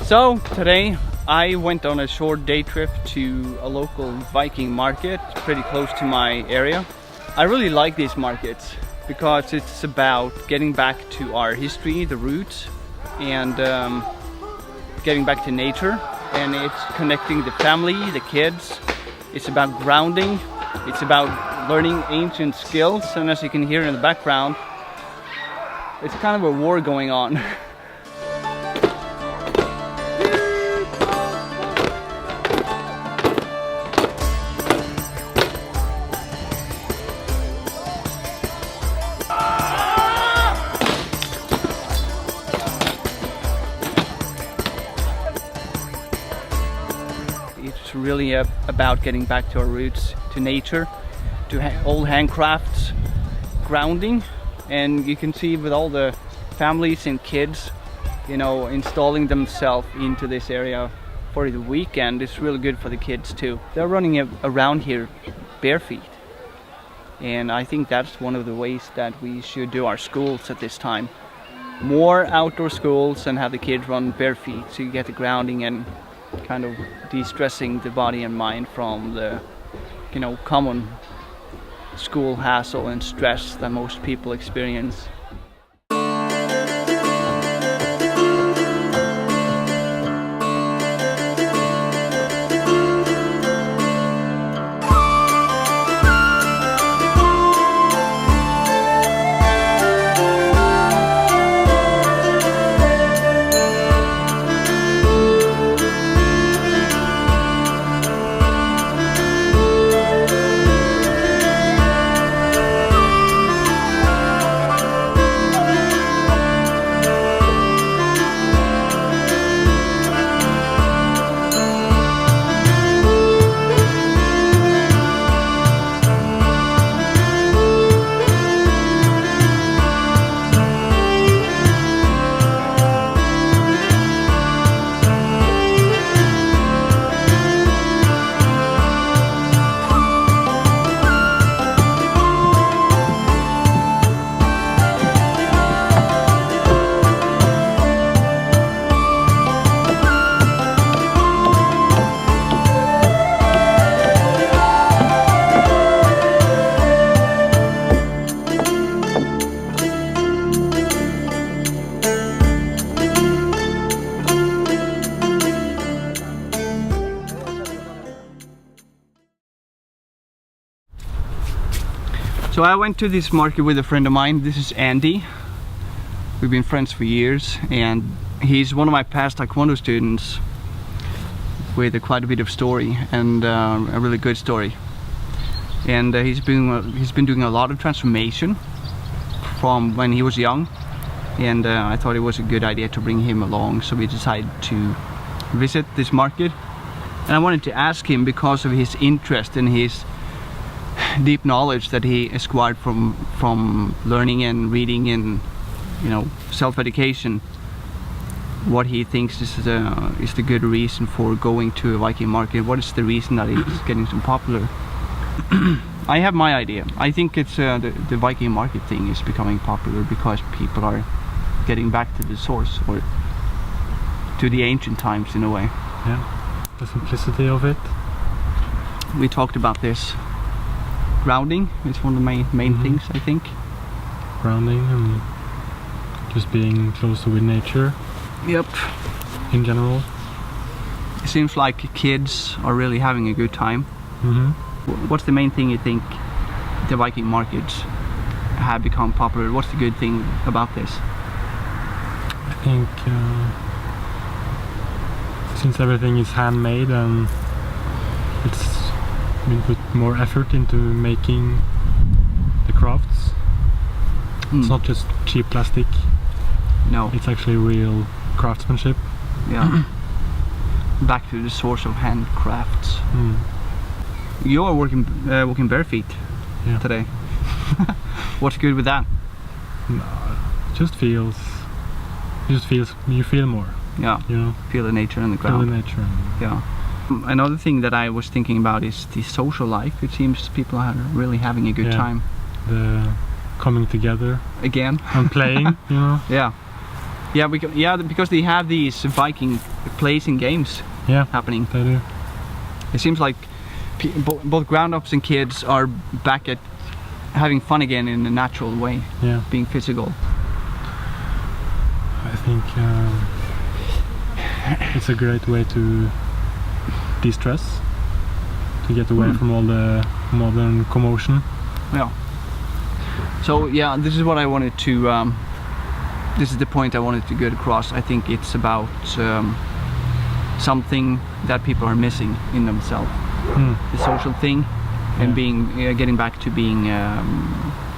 So today I went on a short day trip to a local Viking market pretty close to my area. I really like these markets because it's about getting back to our history, the roots, and getting back to nature. And it's connecting the family, the kids. It's about grounding. It's about learning ancient skills. And as you can hear in the background, it's kind of a war going on. It's really about getting back to our roots, to nature, to old handcrafts, grounding. And you can see with all the families and kids, you know, installing themselves into this area for the weekend. It's really good for the kids too. They're running around here bare feet. And I think that's one of the ways that we should do our schools at this time. More outdoor schools and have the kids run bare feet so you get the grounding and kind of de-stressing the body and mind from the, you know, common school hassle and stress that most people experience. So I went to this market with a friend of mine. This is Andy. We've been friends for years, and he's one of my past Taekwondo students with quite a bit of story, and a really good story. And he's been doing a lot of transformation from when he was young, and I thought it was a good idea to bring him along. So we decided to visit this market, and I wanted to ask him, because of his interest and his deep knowledge that he acquired from learning and reading and, you know, self-education, what he thinks is the good reason for going to a Viking market. What is the reason that it's getting so popular? I have my idea. I think it's the Viking market thing is becoming popular because people are getting back to the source, or to the ancient times in a way. Yeah, the simplicity of it. We talked about this. Grounding is one of the main things, I think. Grounding and just being closer with nature. Yep. In general. It seems like kids are really having a good time. What's the main thing you think the Viking markets have become popular? What's the good thing about this? I think since everything is handmade and it's been put more effort into making the crafts. It's not just cheap plastic. No. It's actually real craftsmanship. Yeah. Back to the source of handcrafts. You are walking bare feet today. What's good with that? Just feels. You feel more. Yeah. You know. Feel the nature and the ground. Feel the nature. Yeah. Another thing that I was thinking about is the social life. It seems people are really having a good time. The coming together again and playing, you know. Yeah, because they have these Viking plays and games Yeah, happening. they do. It seems like both grown-ups and kids are back at having fun again in a natural way, Yeah, being physical. I think it's a great way to de-stress, to get away from all the modern commotion. Yeah. So yeah, this is what I wanted to. This is the point I wanted to get across. I think it's about something that people are missing in themselves. The social thing, and being getting back to being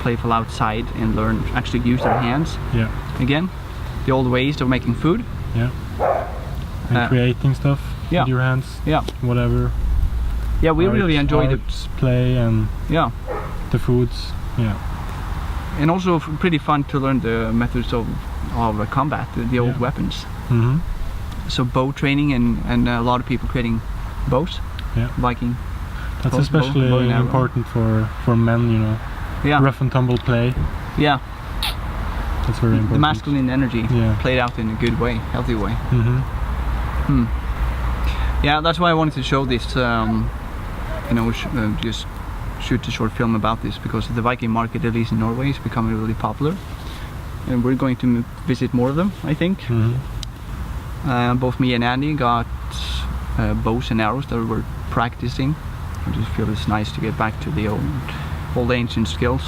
playful outside and learn actually use their hands. Yeah, Again, the old ways of making food. yeah. And creating stuff Yeah. with your hands. Yeah. Whatever. Yeah, we really enjoyed it. Play and Yeah. the foods. Yeah. And also pretty fun to learn the methods of combat, the old weapons. Mm-hmm. So bow training and a lot of people creating bows. Yeah. Viking. That's bow especially and arrow. important for men, you know. Yeah. Rough and tumble play. Yeah. That's very important. The masculine energy played out in a good way, healthy way. Mm-hmm. Yeah, that's why I wanted to show this. Just shoot a short film about this, because the Viking market, at least in Norway, is becoming really popular, and we're going to visit more of them, I think. Mm-hmm. Both me and Andy got bows and arrows that we're practicing. I just feel it's nice to get back to the old ancient skills.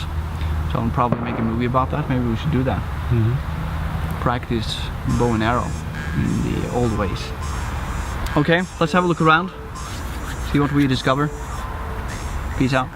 So I'll probably make a movie about that. Maybe we should do that. Mm-hmm. Practice bow and arrow in the old ways. Okay, let's have a look around. See what we discover. Peace out.